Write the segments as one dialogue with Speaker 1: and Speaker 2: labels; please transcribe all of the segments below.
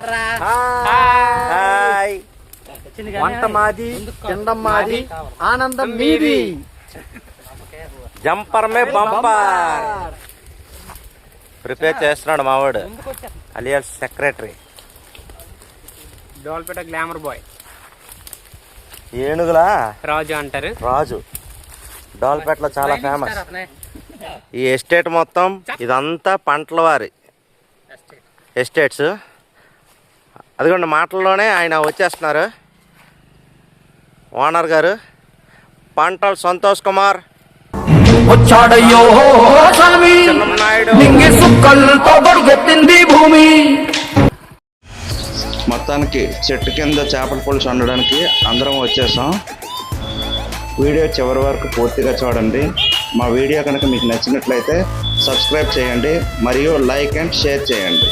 Speaker 1: Hi వంట మాది తినడం మాది ఆనందం మీది జంపర్ మే బంపర్ ప్రిపేర్ చేస్తున్నాడు మావాడు అలియాస్ సెక్రటరీ
Speaker 2: డోల్పేట గ్లామర్ బాయ్
Speaker 1: ఏనుగులా
Speaker 2: రాజు అంటారు
Speaker 1: రాజు డోల్పేటలో చాలా ఫేమస్ ఈ ఎస్టేట్ మొత్తం ఇదంతా పంటల వారి ఎస్టేట్స్ అదిగోండి మాటల్లోనే ఆయన వచ్చేస్తున్నారు ఓనర్ గారు పంటల సంతోష్ కుమార్
Speaker 3: వచ్చాడయ్యో స్వామి నింగి సుక్కలతో బరుగెత్తింది భూమి.
Speaker 4: మొత్తానికి చెట్టు కింద చేపల పులుసు వండడానికి అందరం వచ్చేసాం. వీడియో చివరి వరకు పూర్తిగా చూడండి. మా వీడియో కనుక మీకు నచ్చినట్లయితే సబ్స్క్రైబ్ చేయండి మరియు లైక్ అండ్ షేర్ చేయండి.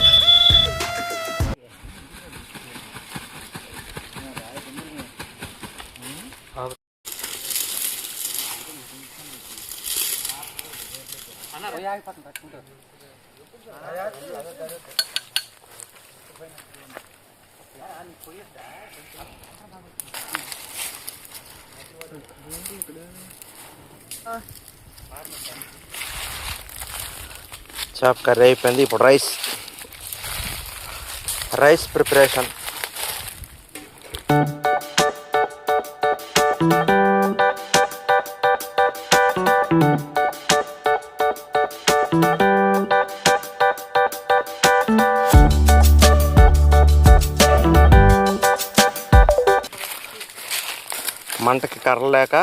Speaker 1: చేప కర్రీ అయిపోయింది. ఇప్పుడు రైస్ ప్రిపరేషన్. మంటకి కర్ర లేక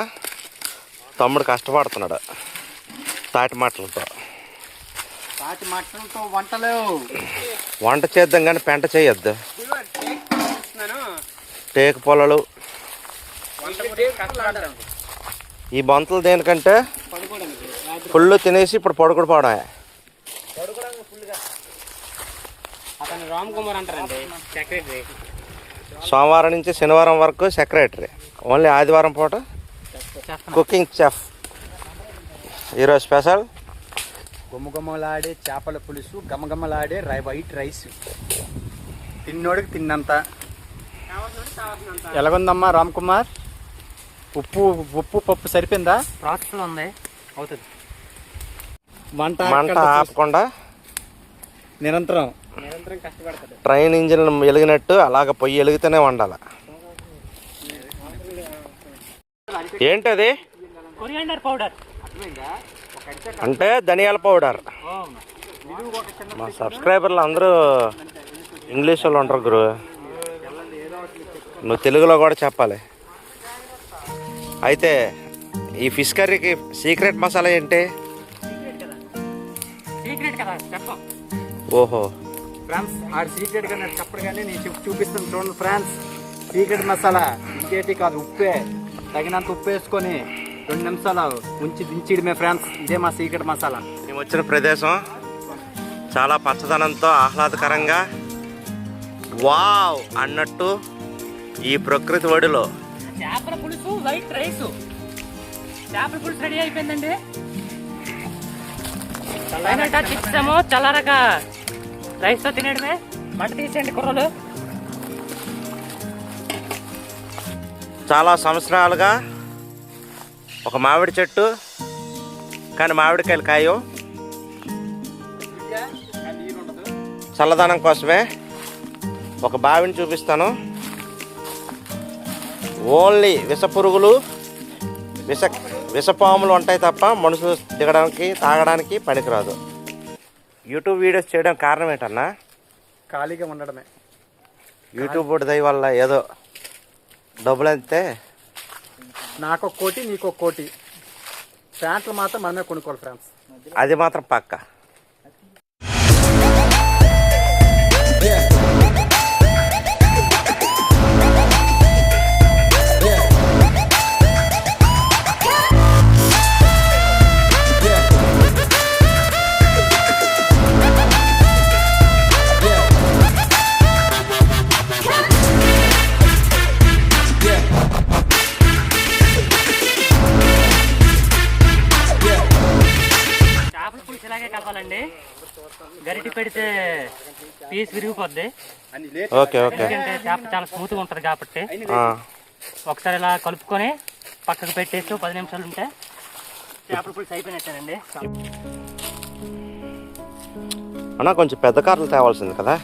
Speaker 1: తమ్ముడు కష్టపడుతున్నాడు తాటి మాటలతో. వంట చేద్దాం కానీ పెంట చేయొద్దు. టేకు పొలాలు ఈ బొంతలు దేనికంటే ఫుల్ తినేసి ఇప్పుడు పడుకోవడమే. సోమవారం నుంచి శనివారం వరకు సెక్రటరీ, ఓన్లీ ఆదివారం పూట కుకింగ్ చెఫ్. ఈరోజు స్పెషల్
Speaker 5: గుమ్మగుమ్మలాడే చేపల పులుసు, గమగమలాడే వైట్ రైస్. తిన్నోడికి తిన్నంత. ఎలాగుందమ్మా రామ్ కుమార్? ఉప్పు పప్పు సరిపోయిందా?
Speaker 2: ప్రాసెస్లో ఉంది, అవుతుంది.
Speaker 1: మంట ఆపకుండా
Speaker 5: నిరంతరం
Speaker 2: కష్టపడతాడు.
Speaker 1: ట్రైన్ ఇంజిన్ వెలిగినట్టు అలాగ పొయ్యి వెలిగితేనే వండాలి. ఏంటది?
Speaker 2: కొరియాండర్ పౌడర్
Speaker 1: అంటే ధనియాల పౌడర్. మా సబ్స్క్రైబర్లు అందరూ ఇంగ్లీష్ వాళ్ళు ఉంటారు గురు, నువ్వు తెలుగులో కూడా చెప్పాలి. అయితే ఈ ఫిష్ కర్రీకి సీక్రెట్ మసాలా ఏంటి? ఓహో
Speaker 5: ఫ్రాన్స్ ఆడు సీక్రెట్ గా చెప్పడు కానీ నేను చూపిస్తాను చూడండి ఫ్రాన్స్. సీక్రెట్ మసాలా ఇంకేటి కాదు, ఉప్పే. తగినంత ఉప్పు వేసుకొని 2 నిమిషాలు ఉంచి దించిడమే ఫ్రాన్స్. ఇదే మా సీక్రెట్ మసాలా.
Speaker 1: మేము వచ్చిన ప్రదేశం చాలా పచ్చదనంతో ఆహ్లాదకరంగా వావ్ అన్నట్టు ఈ ప్రకృతి ఒడిలో
Speaker 2: చేపల పులుసు వైట్ రైస్. చేపల పులుసు రెడీ అయిపోయిందండి. చిప్స్ ఏమో చల్లారగా రైస్ తో తినేయడమే. మంట తీసేయండి కుర్రలు.
Speaker 1: చాలా సంవత్సరాలుగా ఒక మామిడి చెట్టు, కానీ మామిడికాయలు కాయో చల్లదనం కోసమే ఒక బావిని చూపిస్తాను. ఓన్లీ విషపురుగులు విషపాములు ఉంటాయి తప్ప మనుషులు దిగడానికి తాగడానికి పనికిరాదు. యూట్యూబ్ వీడియోస్ చేయడం కారణం ఏంటన్నా?
Speaker 5: ఖాళీగా ఉండడమే.
Speaker 1: యూట్యూబ్ దయ వల్ల ఏదో డబ్బులు అంతే.
Speaker 5: నాకు 1 కోటి, నీకు 1 కోటి. ప్యాంట్లు మాత్రం మనమే కొనుక్కోవాలి ఫ్రెండ్స్.
Speaker 1: అది మాత్రం పక్కా.
Speaker 2: కలపాలండి. గరిటి పెడితే పీస్ విరిగిపోద్ది.
Speaker 1: Okay okay.
Speaker 2: ఎందుకంటే చేప చాలా స్మూత్గా ఉంటుంది కాబట్టి
Speaker 1: ఆ.
Speaker 2: ఒకసారి ఇలా కలుపుకొని పక్కకు పెట్టేసి 10 నిమిషాలు ఉంటే చేపల పులుసు అయిపోయినట్టేనండి.
Speaker 1: అన్న కొంచెం పెద్ద కార్లు తేవాల్సింది కదా.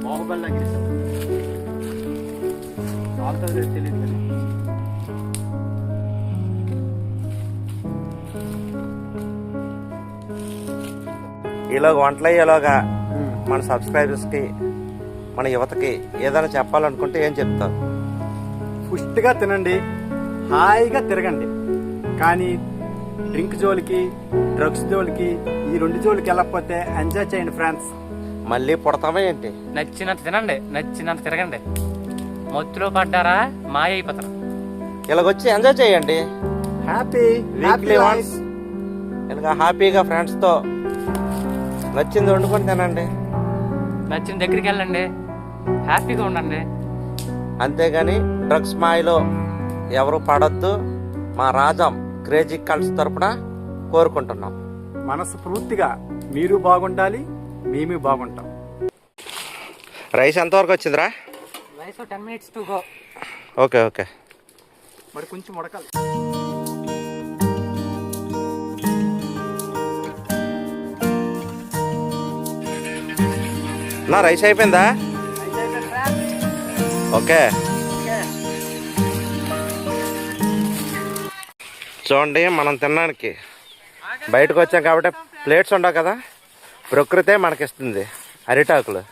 Speaker 5: బాహుబలి తెలియదు కానీ
Speaker 1: ఈలోగా వంటలు అయ్యేలోగా మన సబ్స్క్రైబర్స్కి మన యువతకి ఏదైనా చెప్పాలనుకుంటే ఏం చెప్తావు?
Speaker 5: పుష్టిగా తినండి, హాయిగా తిరగండి, కానీ డ్రింక్ జోలికి డ్రగ్స్ జోలికి ఈ 2 జోలికి వెళ్ళకపోతే ఎంజాయ్ చేయండి ఫ్రెండ్స్.
Speaker 1: మళ్ళీ పుడతామా ఏంటి?
Speaker 2: నచ్చినంత తినండి, నచ్చినంత తిరగండి. మొత్తులో పడ్డారా మాయ అయిపోతారు.
Speaker 1: ఇలాగొచ్చి ఎంజాయ్ చేయండి.
Speaker 5: హ్యాపీ
Speaker 1: వీక్లీ వన్స్ ఇలాగ హ్యాపీగా ఫ్రెండ్స్తో నచ్చింది వండుకొని తినండి.
Speaker 2: నచ్చిన దగ్గరికి వెళ్ళండి, హ్యాపీగా ఉండండి.
Speaker 1: అంతేగాని డ్రగ్స్ మాయలో ఎవరు పడొద్దు. మా రాజం క్రేజీ కల్స్ తరపున కోరుకుంటున్నాం.
Speaker 5: మనస్ఫూర్తిగా మీరు బాగుండాలి, మేము బాగుంటాం.
Speaker 1: రైస్ ఎంతవరకు వచ్చిందిరా?
Speaker 2: Rice 10 minutes to go.
Speaker 1: Okay okay.
Speaker 5: మరి కొంచెం ఉడకాలి.
Speaker 1: నా రైస్ అయిపోయిందా? ఓకే. చూడండి, మనం తినడానికి బయటకు వచ్చాం కాబట్టి ప్లేట్స్ ఉండవు కదా, ప్రకృతే మనకిస్తుంది అరిటాకులు.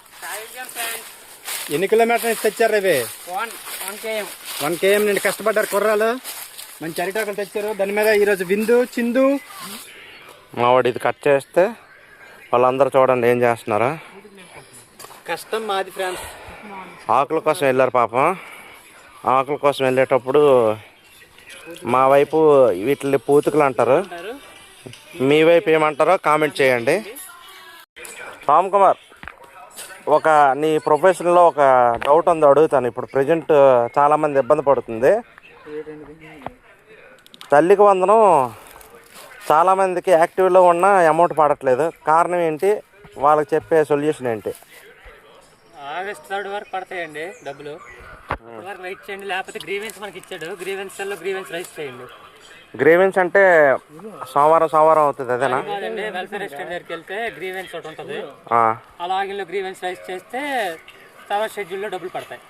Speaker 5: ఎన్ని కిలోమీటర్లు తెచ్చారు ఇవి? 1 km నుండి కష్టపడ్డారు కుర్రాలు, మంచి అరిటాకులు తెచ్చారు. దాని మీద ఈరోజు విందు చిందు.
Speaker 1: మావాడు ఇది కట్ చేస్తే వాళ్ళందరూ చూడండి ఏం చేస్తున్నారా.
Speaker 5: కష్టం మాది ఫ్రెండ్స్.
Speaker 1: ఆకుల కోసం వెళ్ళారు పాపం. ఆకుల కోసం వెళ్ళేటప్పుడు మా వైపు వీటిని పూతుకులు అంటారు, మీ వైపు ఏమంటారో కామెంట్ చేయండి. రామ్ కుమార్, ఒక నీ ప్రొఫెషన్లో ఒక డౌట్ ఉంది, అడుగుతాను. ఇప్పుడు ప్రజెంట్ చాలామంది ఇబ్బంది పడుతుంది. తల్లికి వందనం చాలామందికి యాక్టివ్లో ఉన్న అమౌంట్ పడట్లేదు. కారణం ఏంటి? వాళ్ళకి చెప్పే సొల్యూషన్ ఏంటి?
Speaker 2: August 3rd వరకు పడతాయండి డబ్బులు. వరకు వెయిట్ చేయండి, లేకపోతే గ్రీవెన్స్ మనకి ఇచ్చాడు, గ్రీవెన్స్ లో గ్రీవెన్స్ రైస్ చేయండి.
Speaker 1: గ్రీవెన్స్ అంటే సోమవారం అవుతుంది అదేనా?
Speaker 2: వెల్ఫేర్ ఎస్టేట్ దగ్గరికి వెళ్తే గ్రీవెన్స్ ఒకటి ఉంటుంది,
Speaker 1: ఆ
Speaker 2: అలాగే గ్రీవెన్స్ రైస్ చేస్తే తర్వాత షెడ్యూల్లో డబ్బులు పడతాయి.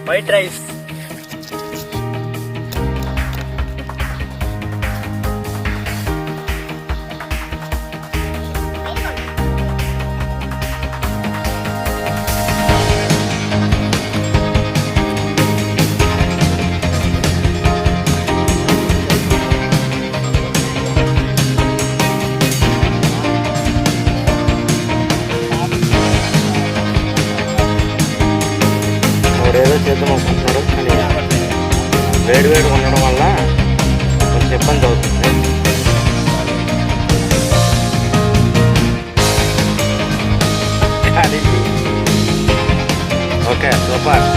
Speaker 5: White rice.
Speaker 1: ఏదో చేద్దాం అనుకుంటున్నారు, కానీ వేడి ఉండడం వల్ల కొంచెం ఇబ్బంది అవుతుంది. Okay super.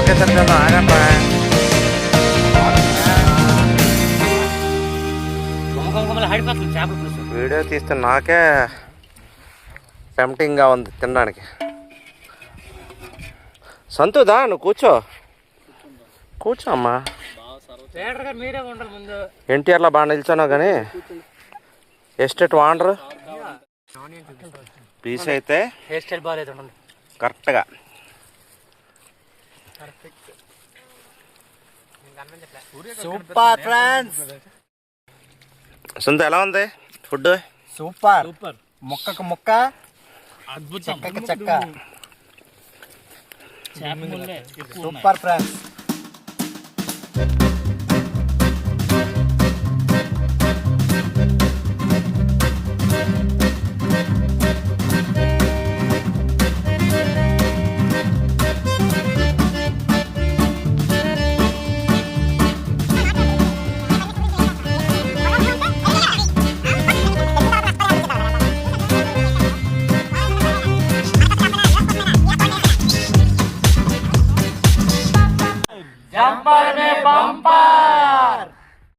Speaker 1: ఒకేసారి కదా ఆగండి. వీడియో తీస్తే నాకే టెంప్టింగ్గా ఉంది తినడానికి. సంతుదా నువ్వు కూర్చో అమ్మా.
Speaker 2: మీరే ఉండరు ముందు.
Speaker 1: ఎన్టీఆర్లో బాగా నిల్చున్నావు కానీ ఎస్టేట్ వాండరు పీస్ అయితే
Speaker 2: హెయిర్ స్టైల్ బాగాలేదు
Speaker 1: కరెక్ట్గా.
Speaker 5: Super friends.
Speaker 1: సంత ఎలా ఉంది ఫుడ్?
Speaker 5: సూపర్. ముక్కకు ముక్క, చెక్కకు చెక్క. Super friends.
Speaker 3: బంపర్ మే బంపర్